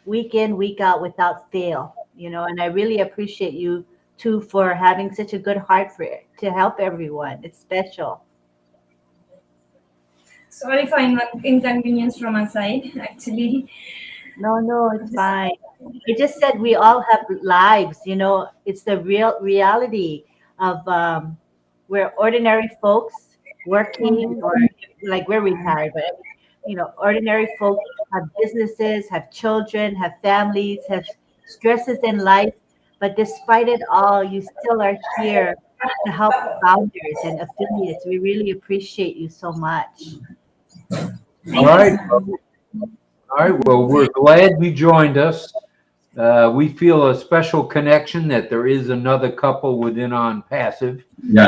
week in, week out without fail, and I really appreciate you too for having such a good heart for it to help everyone. It's special. Sorry for inconvenience from our side, actually. No, it's fine. I just said we all have lives, it's the reality of we're ordinary folks working, or like we're retired, but ordinary folks have businesses, have children, have families, have stresses in life. But despite it all, you still are here to help founders and affiliates. We really appreciate you so much. All right. All right. Well, we're glad you joined us. We feel a special connection that there is another couple within On Passive Yeah.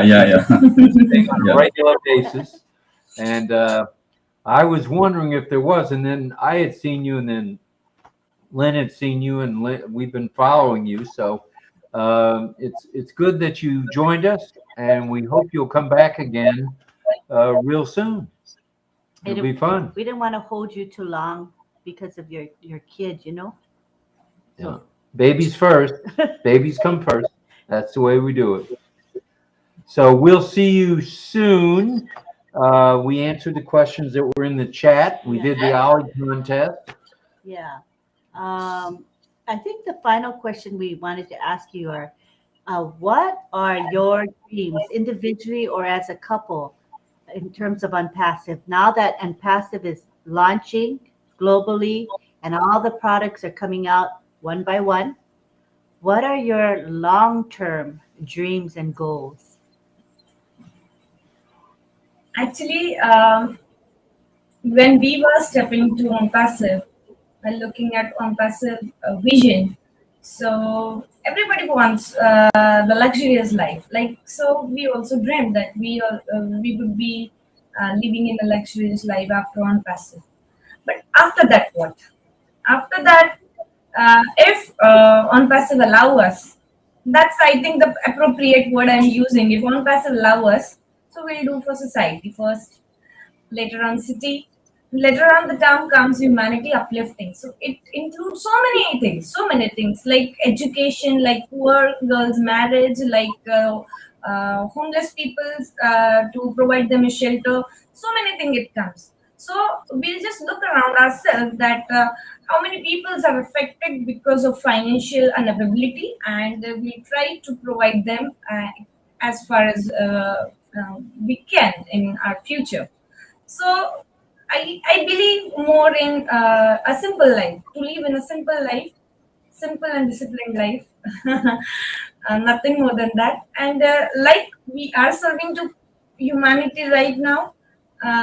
on a regular basis. And I was wondering if there was, and then I had seen you, and then Lynn had seen you, and we've been following you. So it's good that you joined us, and we hope you'll come back again real soon. It'll be fun. We didn't want to hold you too long because of your kid, Yeah. Babies first. Babies come first. That's the way we do it. So we'll see you soon. We answered the questions that were in the chat. We did the Ollie contest. Yeah. I think the final question we wanted to ask you are, what are your dreams, individually or as a couple, in terms of Unpassive? Now that Unpassive is launching globally and all the products are coming out one by one, what are your long-term dreams and goals? Actually, when we were stepping to Unpassive and looking at Unpassive vision, so everybody wants the luxurious life. So we also dreamed that we would be living in a luxurious life after Unpassive. But after that, what? After that, if Unpassive allow us, that's I think the appropriate word I'm using. If Unpassive allow us, so we'll do for society first, later on city, later on the term comes humanity uplifting. So it includes so many things like education, like poor girls' marriage, like homeless people to provide them a shelter. So many things it comes. So we'll just look around ourselves that how many people are affected because of financial unavailability, and we try to provide them as far as we can in our future. So I believe more in a simple life, to live in a simple life, simple and disciplined life, nothing more than that. And like we are serving to humanity right now,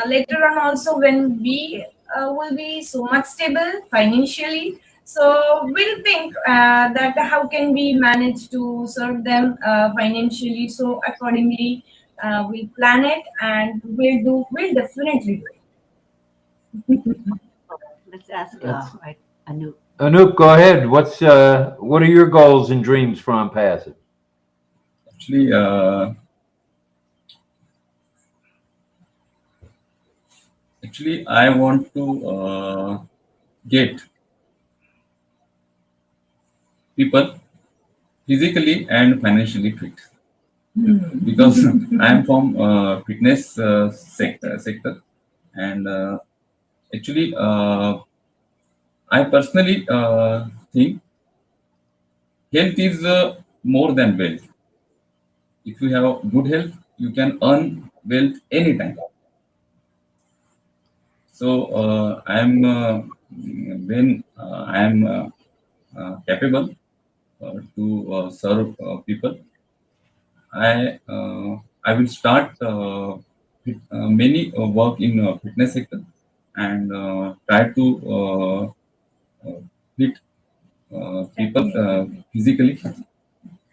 later on also when we will be so much stable financially, so we'll think that how can we manage to serve them financially. So accordingly, we'll plan it and we'll definitely do it. Let's ask Anup. Anup, go ahead. What are your goals and dreams for Unpassive? Actually, I want to get people physically and financially fit, because I am from fitness sector, and actually, I personally think health is more than wealth. If you have good health, you can earn wealth anytime. So when I am capable to serve people, I will start many work in fitness sector, and try to fit people physically.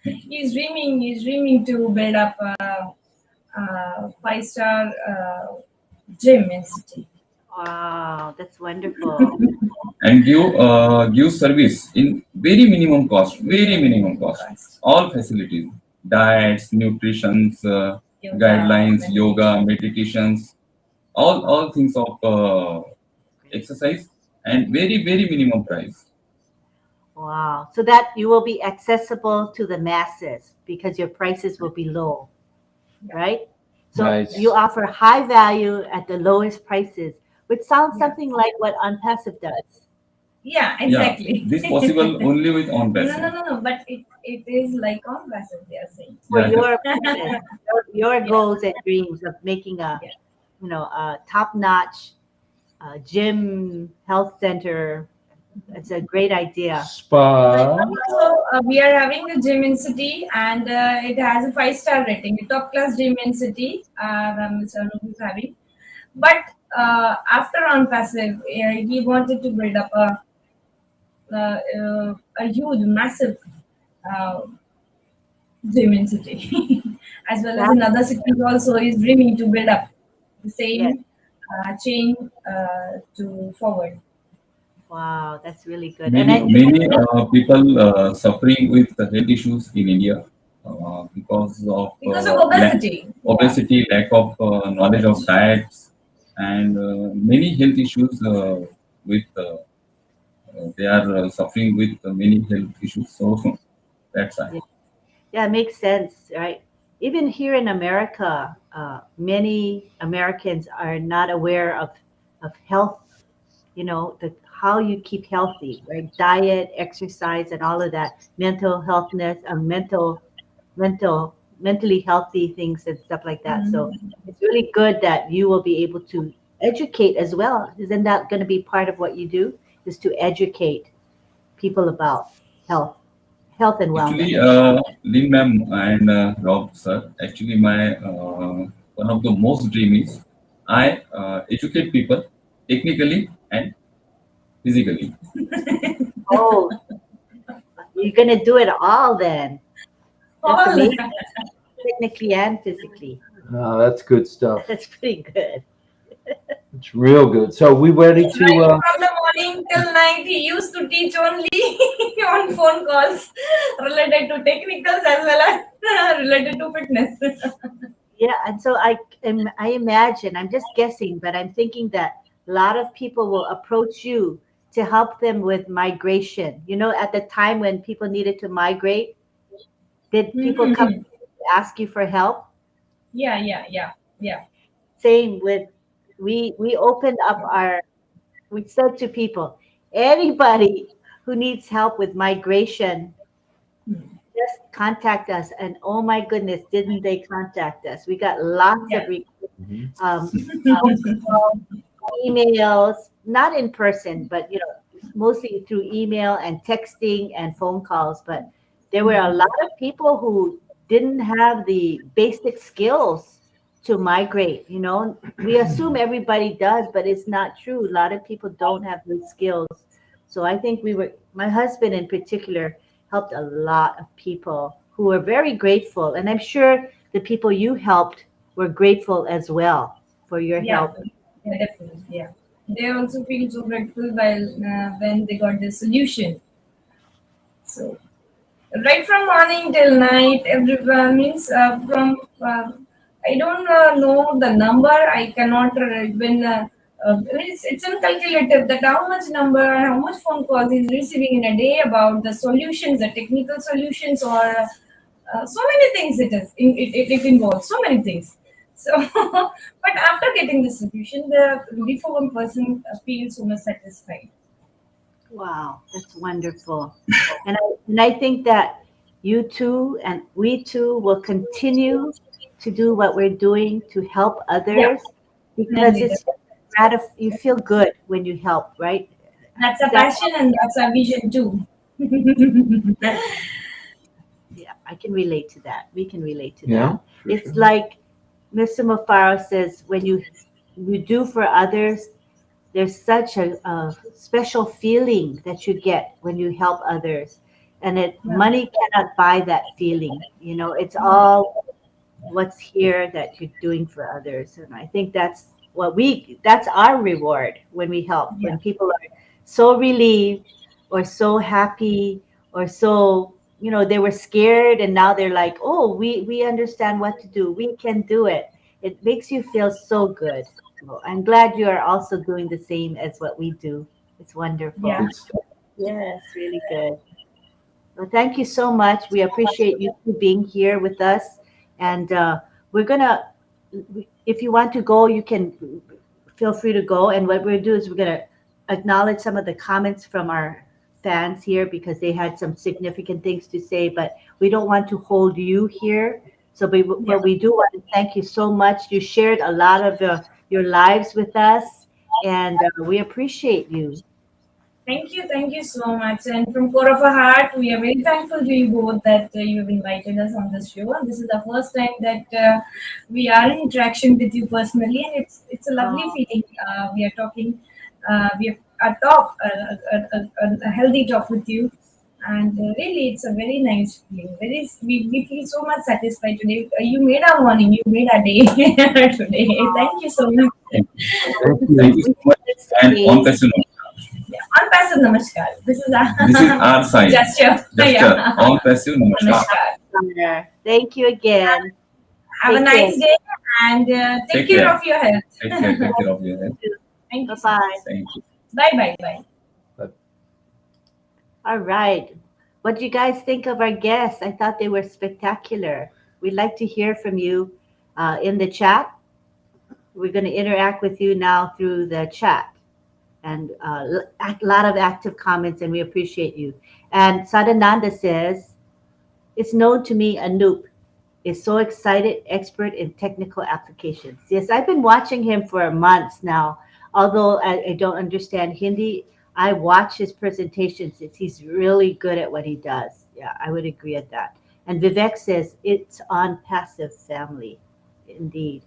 He's dreaming to build up a 5-star gym in city. Wow, that's wonderful. And give service in very minimum cost, all facilities. diets, nutritions, guidelines, yoga, meditations, all things of exercise, and very minimum price. Wow. So that you will be accessible to the masses because your prices will be low, right? So Nice. you offer high value at the lowest prices, which sounds something like what Unpassive does. Yeah, Yeah, exactly. this possible only with on No, passive. but it is like on passive, they are saying. For Yeah, your business, your Yeah, goals and dreams of making a, yeah. a top-notch gym health center. It's a great idea. Right Spa. now, also, we are having a gym in city, and it has a 5-star rating, a top class gym in city. Mr. Anup is having, but after on passive, he wanted to build up a huge, massive uh, gym in city, as well as That, in other cities. Also, he's dreaming to build up the yes. same chain to forward. Wow, that's really good. And many then people suffering with the health issues in India because of Because of obesity. Yeah. obesity, lack of knowledge of Knowledge. diets, and many health issues with they are suffering with many health issues. So that's why. yeah, yeah, it makes sense, right? Even here in America, many Americans are not aware of health, the how you keep healthy, right? Diet, exercise, and all of that, mental healthness, mentally healthy things and stuff like that. So Mhm. it's really good that you will be able to educate as well. Isn't that going to be part of what you do? Is to educate people about health, health and wellness. Actually, Lynn ma'am and Rob sir, actually my one of the most dream is I educate people technically and physically. Oh, you're going to do it all then. That's All amazing, technically and physically. Oh, that's good stuff. That's pretty good. It's real good. So we ready to right from the morning till night, he used to teach only on phone calls related to technicals as well as related to fitness. Yeah, and so I imagine, I'm just guessing, but I'm thinking that a lot of people will approach you to help them with migration. At the time when people needed to migrate, did people come Mhm. to ask you for help? Yeah. Same with we opened up we said to people, anybody who needs help with migration, just contact us. And oh my goodness, didn't they contact us? We got lots Yeah. of um, phone calls, emails, not in person, but mostly through email and texting and phone calls. But there were a lot of people who didn't have the basic skills to migrate. We assume everybody does, but it's not true. A lot of people don't have those skills. So I think my husband in particular helped a lot of people who were very grateful. And I'm sure the people you helped were grateful as well for your Yeah, help. yeah, definitely. Yeah, they also feel so grateful while when they got the solution. So right from morning till night, everyone means from I don't know the number. I cannot even. It's uncalculative that how much number, how much phone calls he's receiving in a day about the solutions, the technical solutions, or so many things it involves so many things. So, but after getting the solution, the before one person feels so much satisfied. Wow, that's wonderful. And I think that you too and we too will continue to do what we're doing to help Yeah, others because definitely. it's you feel good when you help, right? That's a Is that passion and that's a vision too. yeah, I can relate to that. We can relate to yeah, that. for It's sure. like Mr. Mufaro says, when you do for others, there's such a special feeling that you get when you help others, and Yeah. money cannot buy that feeling. It's No. all what's here that you're doing for others, and I think that's our reward when we help, Yeah. when people are so relieved or so happy or so they were scared, and now they're like, oh, we understand what to do. We can do it. It makes you feel so good. So I'm glad you are also doing the same as what we do. It's wonderful. Yeah. Good stuff. Yes, really good. Well, thank you so much. We appreciate you two being here with us. And we're going to, if you want to go, you can feel free to go. And what we'll do is we're going to acknowledge some of the comments from our fans here because they had some significant things to say, but we don't want to hold you here. So, but we do want to thank you so much. You shared a lot of your lives with us, and we appreciate you. Thank you so much. And from core of our heart, we are very thankful to you both that you've invited us on this show. And this is the first time that we are in interaction with you personally, and it's a lovely Oh. feeling. We are talking, we have a talk, a healthy talk with you, and really, it's a very nice feeling. We feel so much satisfied today. You made our morning, you made our day today. Thank you so much. Thank Thank you. Thank you you. so much. And on person, Unpassive namaskar. This is this is our side. gesture. Gesture. On passive, namaskar. Namaskar. Thank you again. Have a Take nice care. day and take care care. of your health. Take care of your health. Thank you. Bye-bye. Thank you. Bye. All right. What do you guys think of our guests? I thought they were spectacular. We'd like to hear from you in the chat. We're going to interact with you now through the chat. And a lot of active comments, and we appreciate you. And Sadananda says, it's known to me Anup is so excited, expert in technical applications. Yes, I've been watching him for months now. Although I don't understand Hindi, I watch his presentations. He's really good at what he does. Yeah, I would agree at that. And Vivek says, it's on passive family. Indeed.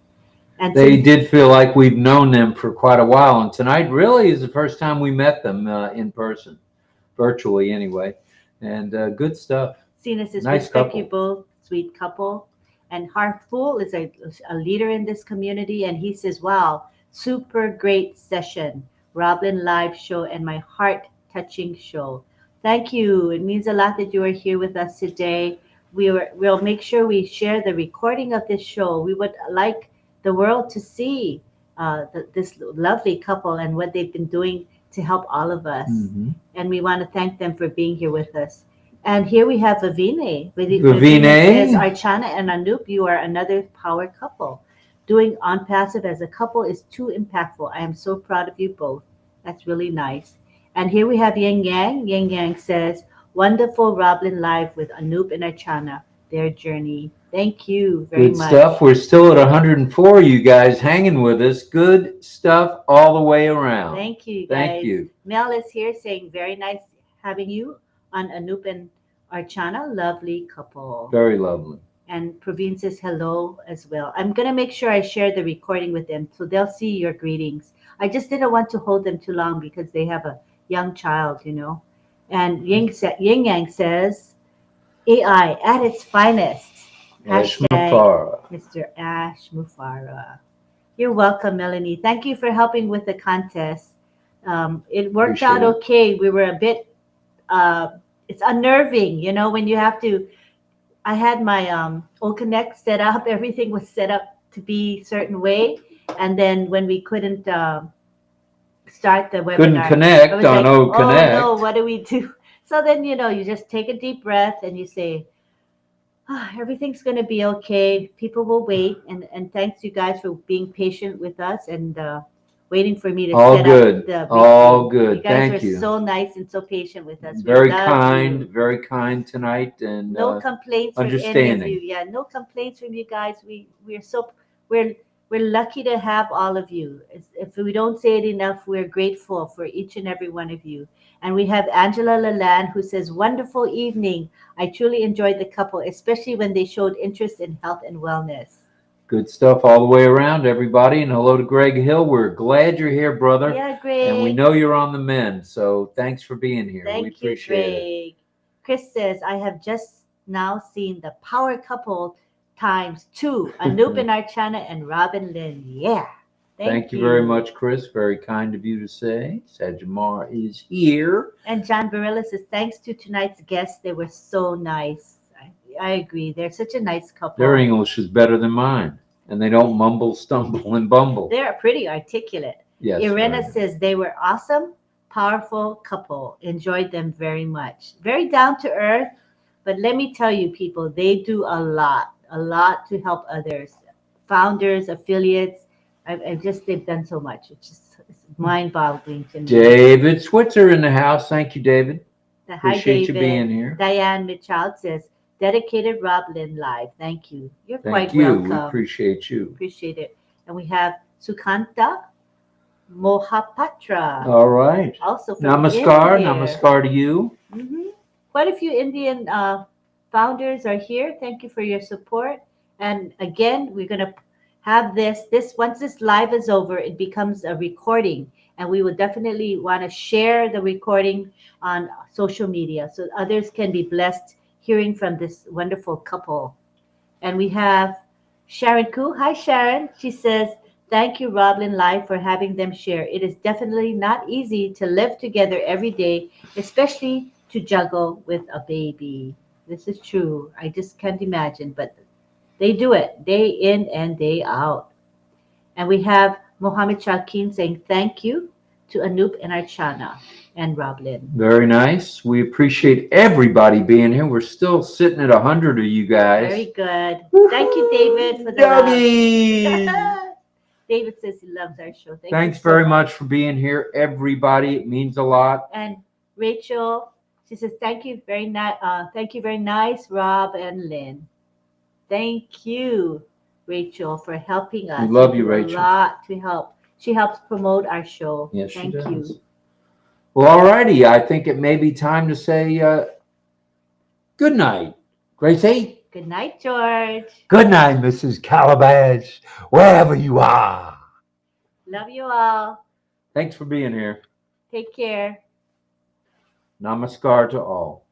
And They so- did feel like we've known them for quite a while, and tonight really is the first time we met them in person, virtually anyway. And good stuff. seen as this Nice respectable, sweet couple. And Harful is a leader in this community, and he says, wow, super great session. RobLynn live show and my heart-touching show. Thank you. It means a lot that you are here with us today. We'll make sure we share the recording of this show. We would like the world to see this lovely couple and what they've been doing to help all of us. Mhm. And we want to thank them for being here with us. And here we have Vivine. Vivine. Says, Archana and Anup, you are another power couple. Doing On Passive as a couple is too impactful. I am so proud of you both. That's really nice. And here we have Yang Yang. Yang Yang says, wonderful RobLynn Live with Anup and Archana, their journey. Thank you very Good much. stuff. We're still at 104, you guys hanging with us. Good stuff all the way around. Thank you, guys. Thank you. Mel is here saying, very nice having you on Anup and Archana. Lovely couple. Very lovely. And Praveen says hello as well. I'm going to make sure I share the recording with them so they'll see your greetings. I just didn't want to hold them too long because they have a young child, And Ying Yang says, AI at its finest. Ash Hashtag Mufara. Mr. Ash Mufara. You're welcome, Melanie. Thank you for helping with the contest. It worked out Appreciate it. okay. We were a bit, it's unnerving, when you have to. I had my old Connect set up. Everything was set up to be a certain way. And then when we couldn't start the webinar, Couldn't I connect was on like, O Connect. Oh no, what do we do? So then, you just take a deep breath and you say, everything's going to be okay. People will wait. And thanks you guys for being patient with us and waiting for me to All set good. up the All video. good. You guys Thank are you. so nice and so patient with us. We Very love kind, you. very kind tonight, and No complaints from any of understanding. you. Yeah, no complaints from you guys. We're lucky to have all of you. If we don't say it enough, we're grateful for each and every one of you. And we have Angela Lalande who says, wonderful evening. I truly enjoyed the couple, especially when they showed interest in health and wellness. Good stuff all the way around, everybody. And hello to Greg Hill. We're glad you're here, brother. Yeah, Greg. And we know you're on the mend. So thanks for being here. We Thank you, appreciate it. Greg. Chris says, I have just now seen the power couple times 2, Anup and Archana and RobLynn. Yeah. Thank you very much, Chris. Very kind of you to say. Sajamar is here. And John Barilla says, thanks to tonight's guests. They were so nice. I agree. They're such a nice couple. Their English is better than mine, and they don't mumble, stumble, and bumble. They're pretty articulate. Yes. Irena says they were awesome, powerful couple. Enjoyed them very much. Very down to earth. But let me tell you, people, they do a lot to help others. Founders, affiliates. They've done so much. It's mind-boggling to me. David Switzer in the house. Thank you, David. Hi, Appreciate David. you being here. Diane Mitchell says, dedicated RobLynn live. Thank you. You're Thank quite you. We welcome. appreciate you. Appreciate it. And we have Sukanta Mohapatra. All right. Also from Namaskar. India. Namaskar to you. Quite a few Indian founders are here. Thank you for your support. And again, we're going to have this once this live is over, it becomes a recording, and we would definitely want to share the recording on social media so others can be blessed hearing from this wonderful couple. And we have Sharon Koo. Hi, Sharon. She says, thank you, RobLynn Live, for having them share. It is definitely not easy to live together every day, especially to juggle with a baby. This is true. I just can't imagine, but they do it day in and day out. And we have Mohammed Shakeen saying thank you to Anup and Archana and RobLynn. Very nice. We appreciate everybody being here. We're still sitting at 100 of you guys. Very good. Thank you, David, for the love. David says he loves our show. Thanks very much for being here, everybody. It means a lot. And Rachel, she says thank you very nice, Rob and Lynn. Thank you, Rachel, for helping us. We love you, Rachel. A lot to help. She helps promote our show. Yes, Thank she does. you. Well, all righty. I think it may be time to say good night. Gracie? Good night, George. Good night, Mrs. Calabash, wherever you are. Love you all. Thanks for being here. Take care. Namaskar to all.